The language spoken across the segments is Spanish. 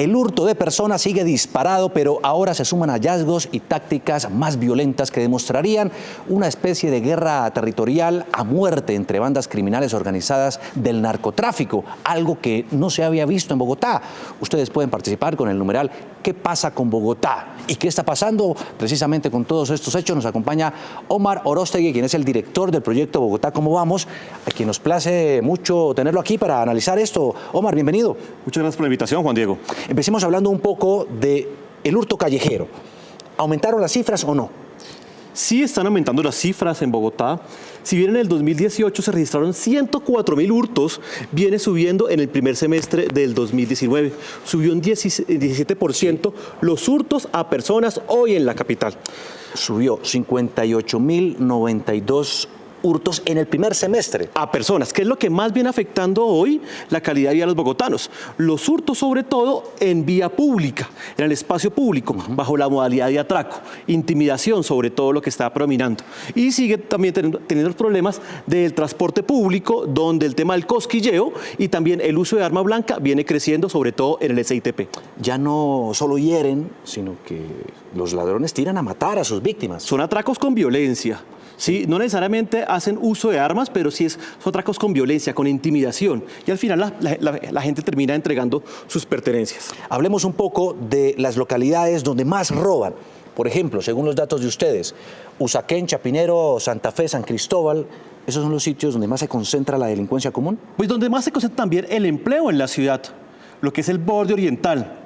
El hurto de personas sigue disparado, pero ahora se suman hallazgos y tácticas más violentas que demostrarían una especie de guerra territorial a muerte entre bandas criminales organizadas del narcotráfico, algo que no se había visto en Bogotá. Ustedes pueden participar con el numeral ¿Qué pasa con Bogotá? ¿Y qué está pasando precisamente con todos estos hechos? Nos acompaña Omar Orostegui, quien es el director del proyecto Bogotá ¿Cómo vamos?, a quien nos place mucho tenerlo aquí para analizar esto. Omar, bienvenido. Muchas gracias por la invitación, Juan Diego. Empecemos hablando un poco del hurto callejero. ¿Aumentaron las cifras o no? Sí están aumentando las cifras en Bogotá. Si bien en el 2018 se registraron 104.000 hurtos, viene subiendo en el primer semestre del 2019. Subió un 17% los hurtos a personas hoy en la capital. Subió 58.092 hurtos en el primer semestre. A personas, que es lo que más viene afectando hoy la calidad de vida de los bogotanos. Los hurtos sobre todo en vía pública, en el espacio público, bajo la modalidad de atraco, intimidación sobre todo lo que está predominando. Y sigue también teniendo los problemas del transporte público, donde el tema del cosquilleo y también el uso de arma blanca viene creciendo sobre todo en el SITP. Ya no solo hieren, sino que los ladrones tiran a matar a sus víctimas. Son atracos con violencia. Sí, no necesariamente hacen uso de armas, pero sí son atracos con violencia, con intimidación. Y al final la gente termina entregando sus pertenencias. Hablemos un poco de las localidades donde más roban. Por ejemplo, según los datos de ustedes, Usaquén, Chapinero, Santa Fe, San Cristóbal, ¿esos son los sitios donde más se concentra la delincuencia común? Pues donde más se concentra también el empleo en la ciudad, lo que es el borde oriental.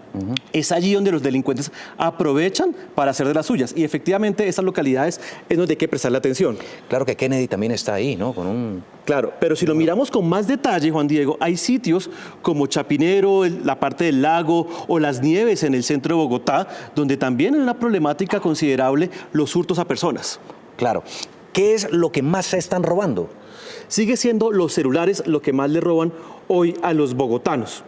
Es allí donde los delincuentes aprovechan para hacer de las suyas. Y efectivamente esas localidades es donde hay que prestarle atención. Claro que Kennedy también está ahí, ¿no? Claro, pero si lo miramos con más detalle, Juan Diego, hay sitios como Chapinero, la parte del lago o Las Nieves en el centro de Bogotá, donde también es una problemática considerable los hurtos a personas. Claro. ¿Qué es lo que más se están robando? Sigue siendo los celulares lo que más le roban hoy a los bogotanos.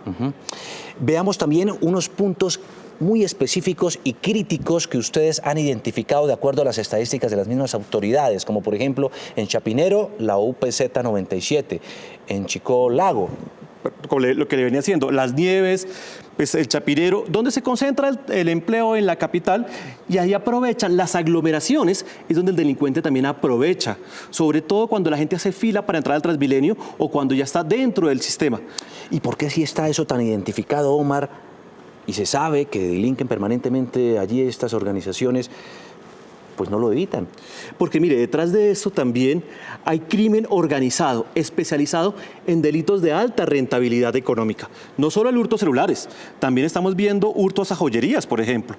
Veamos también unos puntos muy específicos y críticos que ustedes han identificado de acuerdo a las estadísticas de las mismas autoridades, como por ejemplo en Chapinero, la UPZ 97, en Chicó Lago. Lo que le venía haciendo, Las Nieves, pues el Chapinero, donde se concentra el empleo en la capital y ahí aprovechan las aglomeraciones, es donde el delincuente también aprovecha, sobre todo cuando la gente hace fila para entrar al Transmilenio o cuando ya está dentro del sistema. ¿Y por qué si está eso tan identificado, Omar? Y se sabe que delinquen permanentemente allí estas organizaciones, pues no lo evitan. Porque mire, detrás de esto también hay crimen organizado, especializado en delitos de alta rentabilidad económica. No solo el hurto de celulares, también estamos viendo hurtos a joyerías, por ejemplo.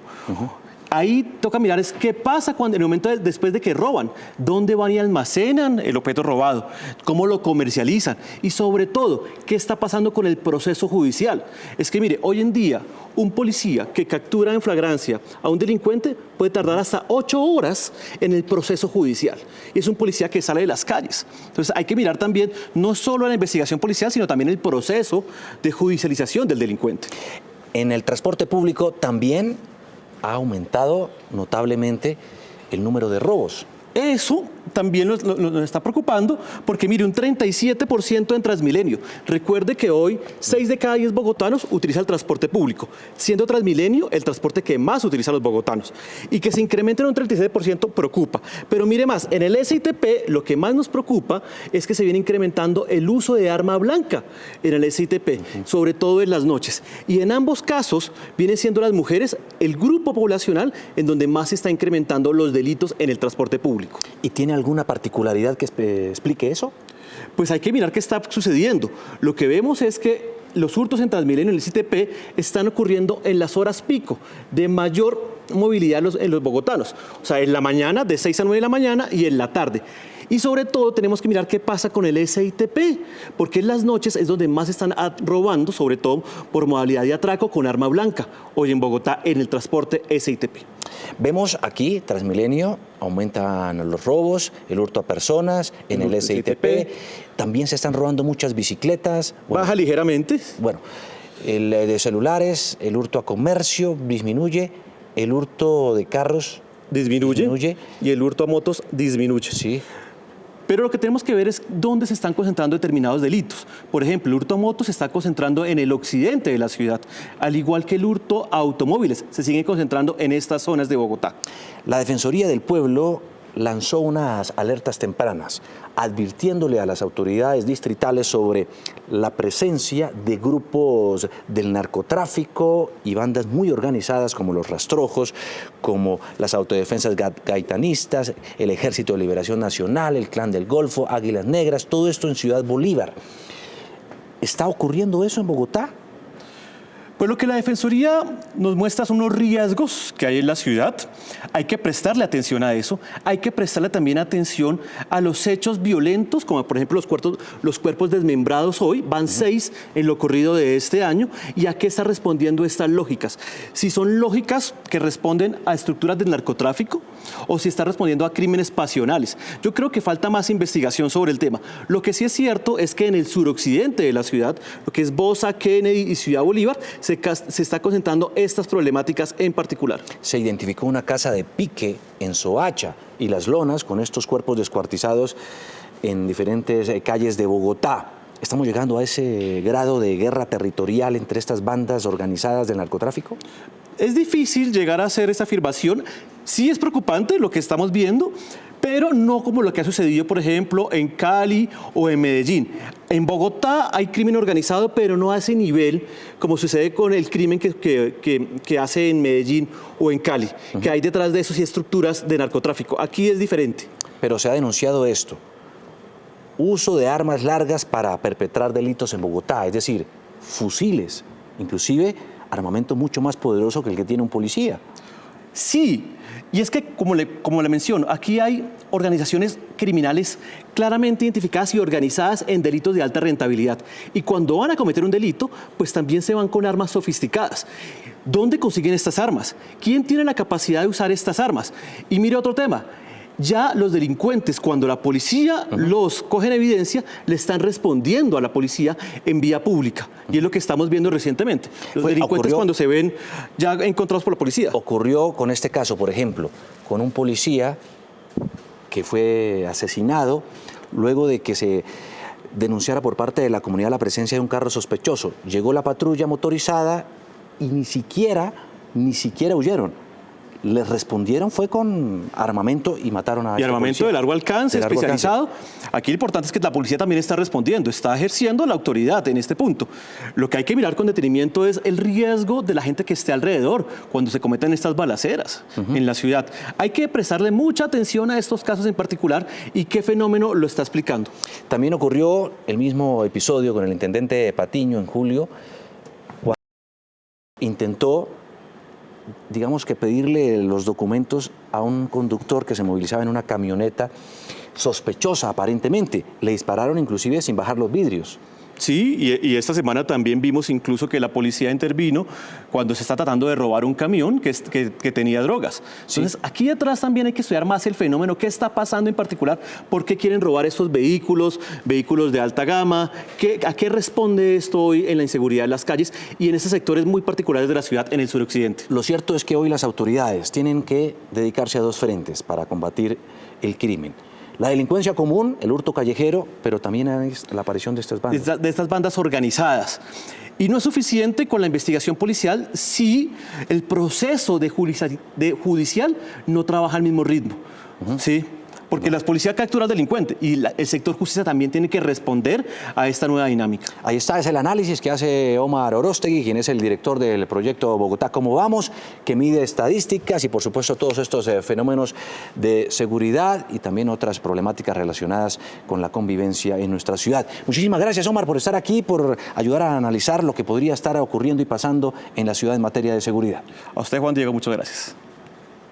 Ahí toca mirar es qué pasa cuando en el momento después de que roban, dónde van y almacenan el objeto robado, cómo lo comercializan y sobre todo, qué está pasando con el proceso judicial. Es que mire, hoy en día un policía que captura en flagrancia a un delincuente puede tardar hasta 8 horas en el proceso judicial. Y es un policía que sale de las calles. Entonces hay que mirar también no solo la investigación policial, sino también el proceso de judicialización del delincuente. En el transporte público también ha aumentado notablemente el número de robos. Eso también nos está preocupando porque, mire, un 37% en Transmilenio. Recuerde que hoy 6 de cada 10 bogotanos utilizan el transporte público, siendo Transmilenio el transporte que más utilizan los bogotanos. Y que se incremente en un 37% preocupa. Pero mire más, en el SITP lo que más nos preocupa es que se viene incrementando el uso de arma blanca en el SITP, sobre todo en las noches. Y en ambos casos vienen siendo las mujeres el grupo poblacional en donde más se está incrementando los delitos en el transporte público. ¿Y tiene alguna particularidad que explique eso? Pues hay que mirar qué está sucediendo. Lo que vemos es que los hurtos en Transmilenio en el SITP están ocurriendo en las horas pico de mayor movilidad en los bogotanos. O sea, en la mañana, de 6 a 9 de la mañana y en la tarde. Y sobre todo tenemos que mirar qué pasa con el SITP, porque en las noches es donde más están robando, sobre todo por modalidad de atraco con arma blanca, hoy en Bogotá en el transporte SITP. Vemos aquí, Transmilenio, aumentan los robos, el hurto a personas, en el SITP, también se están robando muchas bicicletas. Bueno, baja ligeramente. Bueno, el de celulares, el hurto a comercio disminuye, el hurto de carros disminuye y el hurto a motos disminuye. Sí. Pero lo que tenemos que ver es dónde se están concentrando determinados delitos. Por ejemplo, el hurto a motos se está concentrando en el occidente de la ciudad, al igual que el hurto a automóviles se sigue concentrando en estas zonas de Bogotá. La Defensoría del Pueblo lanzó unas alertas tempranas, advirtiéndole a las autoridades distritales sobre la presencia de grupos del narcotráfico y bandas muy organizadas como los Rastrojos, como las autodefensas gaitanistas, el Ejército de Liberación Nacional, el Clan del Golfo, Águilas Negras, todo esto en Ciudad Bolívar. ¿Está ocurriendo eso en Bogotá? Pues lo que la Defensoría nos muestra son unos riesgos que hay en la ciudad. Hay que prestarle atención a eso. Hay que prestarle también atención a los hechos violentos, como por ejemplo los cuerpos desmembrados hoy. Van 6 en lo corrido de este año. ¿Y a qué está respondiendo estas lógicas? Si son lógicas que responden a estructuras del narcotráfico o si está respondiendo a crímenes pasionales. Yo creo que falta más investigación sobre el tema. Lo que sí es cierto es que en el suroccidente de la ciudad, lo que es Bosa, Kennedy y Ciudad Bolívar, se está concentrando estas problemáticas en particular. Se identificó una casa de pique en Soacha y Las Lonas con estos cuerpos descuartizados en diferentes calles de Bogotá. ¿Estamos llegando a ese grado de guerra territorial entre estas bandas organizadas del narcotráfico? Es difícil llegar a hacer esa afirmación. Sí es preocupante lo que estamos viendo, pero no como lo que ha sucedido, por ejemplo, en Cali o en Medellín. En Bogotá hay crimen organizado, pero no a ese nivel como sucede con el crimen que hace en Medellín o en Cali, que hay detrás de eso sí estructuras de narcotráfico. Aquí es diferente. Pero se ha denunciado esto. Uso de armas largas para perpetrar delitos en Bogotá, es decir, fusiles, inclusive armamento mucho más poderoso que el que tiene un policía. Sí, y es que, como le menciono, aquí hay organizaciones criminales claramente identificadas y organizadas en delitos de alta rentabilidad. Y cuando van a cometer un delito, pues también se van con armas sofisticadas. ¿Dónde consiguen estas armas? ¿Quién tiene la capacidad de usar estas armas? Y mire otro tema. Ya los delincuentes, cuando la policía los coge en evidencia, le están respondiendo a la policía en vía pública. Y es lo que estamos viendo recientemente. Los delincuentes cuando se ven ya encontrados por la policía. Ocurrió con este caso, por ejemplo, con un policía que fue asesinado luego de que se denunciara por parte de la comunidad la presencia de un carro sospechoso. Llegó la patrulla motorizada y ni siquiera huyeron. Les respondieron fue con armamento y mataron a... Y armamento de largo alcance, especializado. Aquí lo importante es que la policía también está respondiendo, está ejerciendo la autoridad en este punto. Lo que hay que mirar con detenimiento es el riesgo de la gente que esté alrededor cuando se cometen estas balaceras en la ciudad. Hay que prestarle mucha atención a estos casos en particular y qué fenómeno lo está explicando. También ocurrió el mismo episodio con el intendente Patiño en julio, cuando intentó, digamos que pedirle los documentos a un conductor que se movilizaba en una camioneta sospechosa aparentemente. Le dispararon inclusive sin bajar los vidrios. Sí, y esta semana también vimos incluso que la policía intervino cuando se está tratando de robar un camión que tenía drogas. Entonces, aquí detrás también hay que estudiar más el fenómeno, qué está pasando en particular, por qué quieren robar estos vehículos de alta gama, a qué responde esto hoy en la inseguridad de las calles y en esos sectores muy particulares de la ciudad en el suroccidente. Lo cierto es que hoy las autoridades tienen que dedicarse a dos frentes para combatir el crimen. La delincuencia común, el hurto callejero, pero también la aparición de estas bandas. De estas bandas organizadas. Y no es suficiente con la investigación policial si el proceso judicial no trabaja al mismo ritmo. ¿Sí? Porque la policía captura al delincuente y el sector justicia también tiene que responder a esta nueva dinámica. Ahí está, es el análisis que hace Omar Orostegui, quien es el director del proyecto Bogotá Cómo Vamos, que mide estadísticas y por supuesto todos estos fenómenos de seguridad y también otras problemáticas relacionadas con la convivencia en nuestra ciudad. Muchísimas gracias, Omar, por estar aquí, por ayudar a analizar lo que podría estar ocurriendo y pasando en la ciudad en materia de seguridad. A usted, Juan Diego, muchas gracias.